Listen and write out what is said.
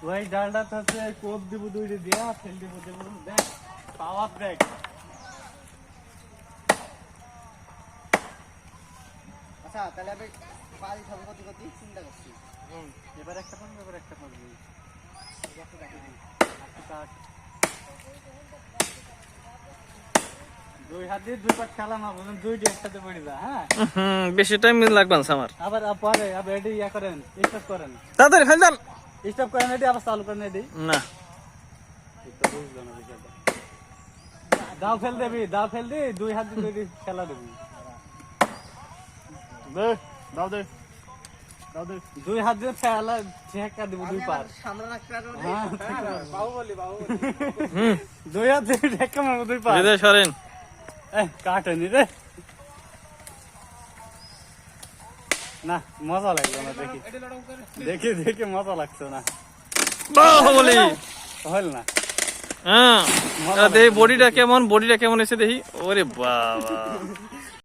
ওই ডালটা হচ্ছে কোপ দিব দুইটা দিয়া ফেল দিব দেখ পাওয়ার দেখ। আচ্ছা তাহলে আমি পারি খাবো কত কত চিন্তা করছি। এবার একটা পাবো এবার একটা পাবো দুই হাত দিয়ে দুই পাট খেলা না বুঝুন দুইটা একসাথে পড়ে যা। হ্যাঁ বেশি টাইম লাগবে না আমার। আবার পরে আবার এটি ইয়া করেন স্টপ করেন তাড়াতাড়ি ফেল দেন। স্টপ করেন এটি আবার চালু করেন এটি না দাও ফেল দেবি দাও ফেল দি দুই হাত দিয়ে দুই খেলা দেবি দে দাও দে দাও দে দুই হাত দিয়ে খেলা ছেঁকা দিব দুই পার। সামনে রাখতে পারবো না। হ্যাঁ বাহুবলি দুই হাত দিয়ে ঢেকা মারবো দুই পার। হৃদয় সরেন। কাটেনি রে না মজা লাগলো না দেখি দেখি দেখি মজা লাগছে না বাহুবলি হল না হ্যাঁ দেখি বডিটা কেমন এসে দেখি। ওরে বাবা